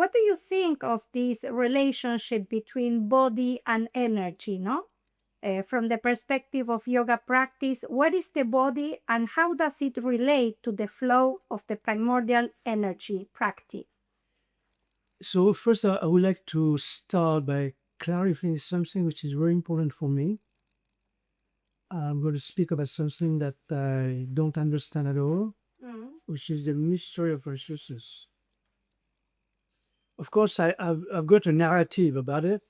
what do you think of this relationship between body and energy, no? From the perspective of yoga practice, what is the body and how does it relate to the flow of the primordial energy practice? So first, I would like to start by clarifying something which is very important for me. I'm going to speak about something that I don't understand at all, which is the mystery of consciousness. Of course, I've got a narrative about it,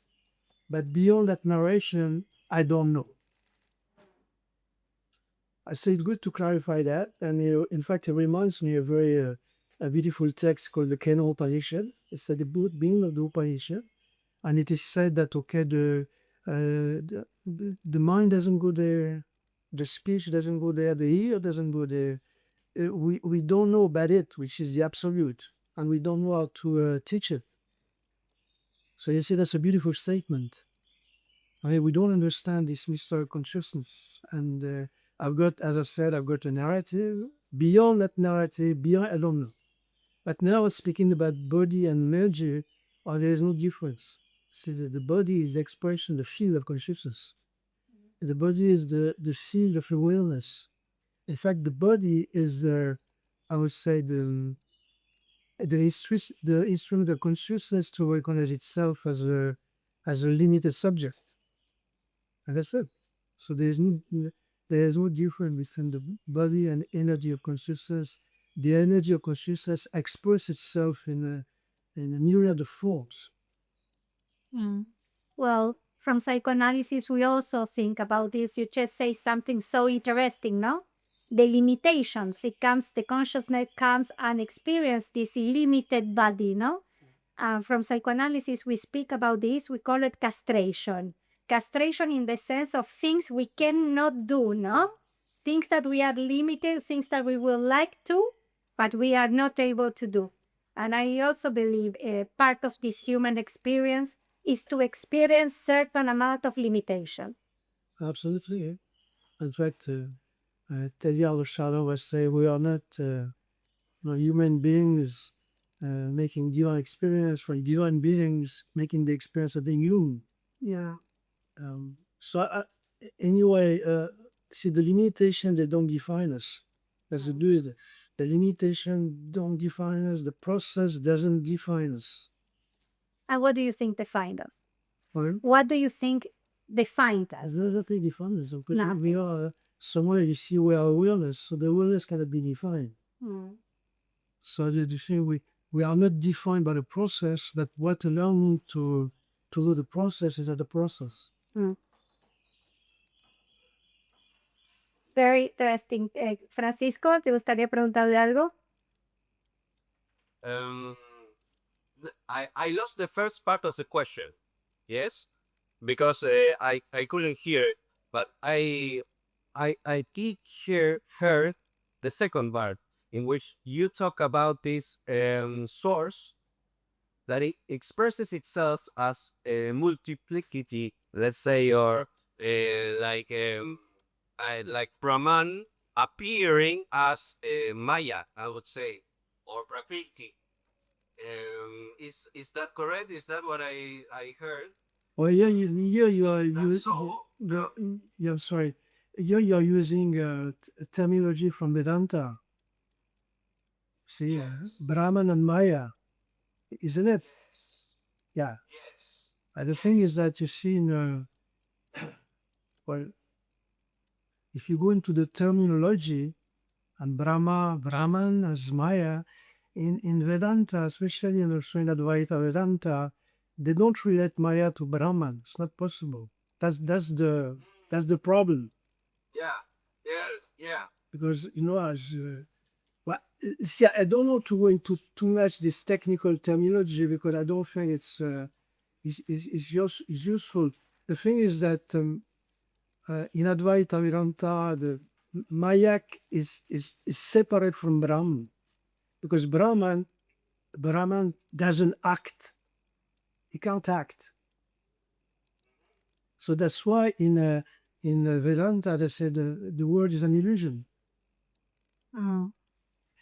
but beyond that narration, I don't know. I say it's good to clarify that, and in fact, it reminds me of a beautiful text called the Kena Upanishad. It's at the beginning of the Upanishad, and it is said that okay, the mind doesn't go there, the speech doesn't go there, the ear doesn't go there. We don't know about it, which is the absolute, and we don't know how to teach it. So you see, that's a beautiful statement. I mean, we don't understand this mystery of consciousness, and I've got, as I said, I've got a narrative. Beyond that narrative, beyond I don't know. But now speaking about body and energy, there is no difference. See, the body is the expression, the field of consciousness. The body is the field of awareness. In fact, the body is, I would say, the instrument of consciousness to recognize itself as a limited subject. And that's it. So there is no difference between the body and energy of consciousness. The energy of consciousness expresses itself in a myriad of forms. Well, from psychoanalysis, we also think about this. You just say something so interesting, no? The limitations. The consciousness comes and experience this limited body, no? From psychoanalysis, we speak about this. We call it castration. Castration in the sense of things we cannot do, no? Things that we are limited, things that we would like to, but we are not able to do. And I also believe part of this human experience is to experience certain amount of limitation. Absolutely. Yeah. In fact, Teilhard Chardin was saying we are not human beings making divine experience from divine beings making the experience of being human. Yeah. So anyway, see the limitation they don't define us. That's the good. The limitation don't define us. The process doesn't define us. And what do you think defined us? Pardon? What do you think defined us? Nothing defines us. Because we Nothing. are somewhere you see we are awareness, so the awareness cannot be defined. So the thing we are not defined by the process. That what allows me to do the process is at the process. Very interesting. Francisco, ¿te gustaría preguntarle algo? I lost the first part of the question. Yes, because I couldn't hear it, but I did heard the second part in which you talk about this source that it expresses itself as a multiplicity, let's say, or like Brahman appearing as Maya, I would say, or Prakriti. Is that correct? Is that what I heard? Well, you are using. So, Yeah, sorry. Here you are using terminology from Vedanta. See, Brahman and Maya, isn't it? Yeah. The thing is that you see, well, if you go into the terminology, and Brahman as Maya, in Vedanta, especially in also in Advaita Vedanta, they don't relate Maya to Brahman. It's not possible. That's the problem. yeah. Because as well, see, I don't know to go into too much this technical terminology because I don't think it's useful. The thing is that in Advaita Vedanta, the Mayak is separate from Brahman because Brahman doesn't act. He can't act. So that's why in Vedanta they say the world is an illusion.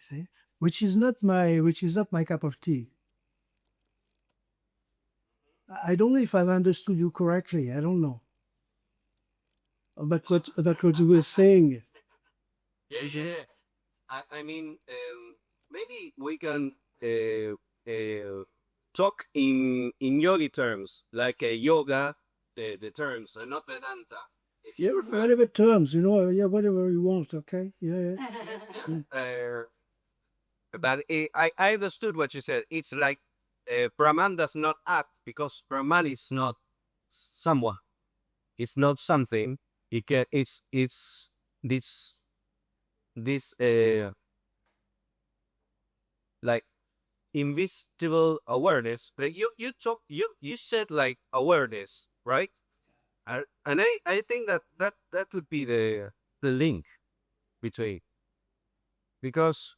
See, which is not my cup of tea. I don't know if I've understood you correctly. I don't know. About what you were saying. Yeah. I mean, maybe we can uh, talk in yogi terms, like yoga, the terms, not Vedanta. If Yeah, you prefer. whatever terms, yeah, whatever you want, okay? Yeah. But I understood what you said. It's like Brahman does not act because Brahman is not someone. It's not something. It's this like invisible awareness. Like you said like awareness, right? And I think that would be the link between, because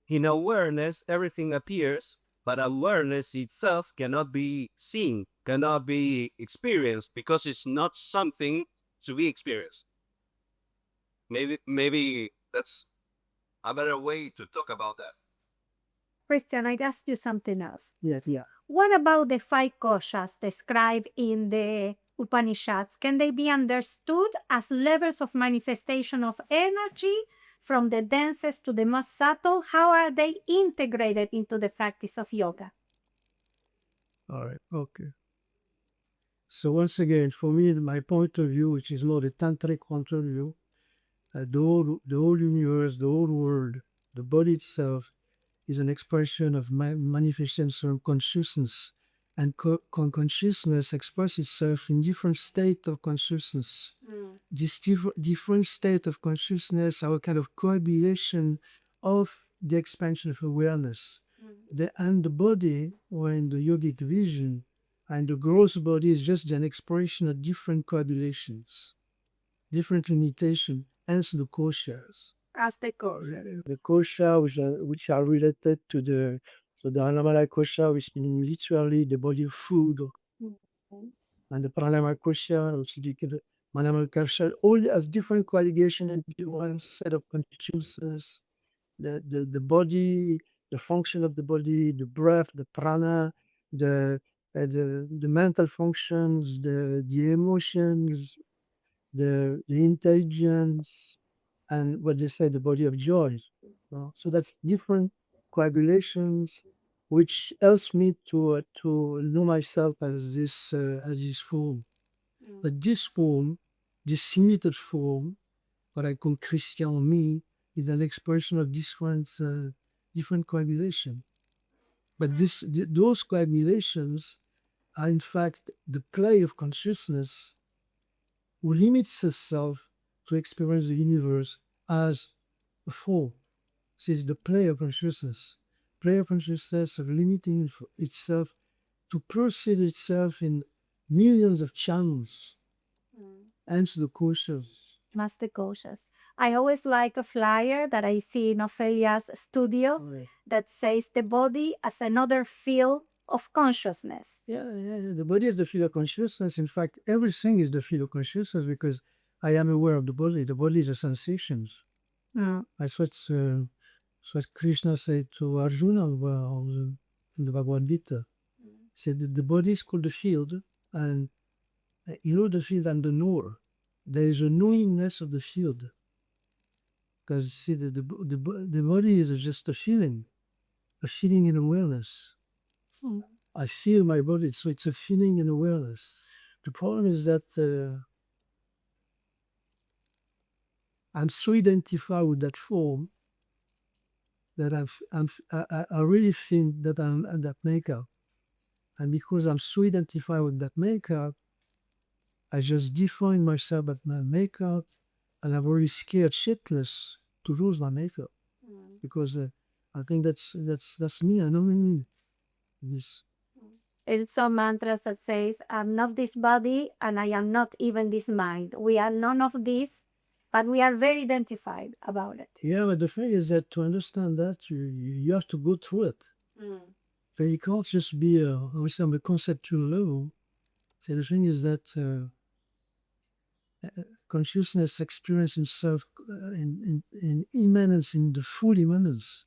in awareness everything appears, but awareness itself cannot be seen, cannot be experienced, because it's not something to be experienced. Maybe that's a better way to talk about that. Christian, I'd ask you something else. Yeah. What about the five koshas described in the Upanishads? Can they be understood as levels of manifestation of energy from the densest to the most subtle? How are they integrated into the practice of yoga? All right. Okay. So once again, for me, my point of view, which is more the tantric point of view, the whole universe, the whole world, the body itself is an expression of manifestation of consciousness, and consciousness expresses itself in different state of consciousness. This different state of consciousness are a kind of coagulation of the expansion of awareness. And the body, or in the yogic vision, and the gross body is just an expression of different coagulations, different limitation, hence the koshas. As the kosha, which are related to the anamala kosha, which means literally the body of food, and the pranama kosha, which is the manama kosha, all has different coagulation and one set of consciousness. The body, the function of the body, the breath, the prana, the mental functions, the emotions, the intelligence, and what they say, the body of joy. So that's different coagulations, which helps me to know myself as this form. But this form, this limited form, what I call Christian me, is an expression of different coagulation. But those coagulations are in fact the play of consciousness who limits itself to experience the universe as a form. This is the play of consciousness. Play of consciousness of limiting itself to perceive itself in millions of channels. Hence the Koshas. Master Koshas. I always like a flyer that I see in Ophelia's studio that says the body as another field of consciousness. Yeah. The body is the field of consciousness. In fact, everything is the field of consciousness because I am aware of the body. The body is the sensations. That's what Krishna said to Arjuna in the Bhagavad Gita. He said that the body is called the field, and the field and the knower. There is a knowingness of the field. Because see, the body is just a feeling in awareness. I feel my body, so it's a feeling in awareness. The problem is that I'm so identified with that form that I really think that I'm that makeup. And because I'm so identified with that makeup, I just define myself as my makeup, and I'm very scared shitless to lose my makeup. Because I think that's me. I know me. This. There's some mantras that says, I'm not this body and I am not even this mind. We are none of this, but we are very identified about it. Yeah, but the thing is that to understand that, you have to go through it. But you can't just be, on the conceptual level. So the thing is that consciousness experiences itself in immanence, in the full immanence.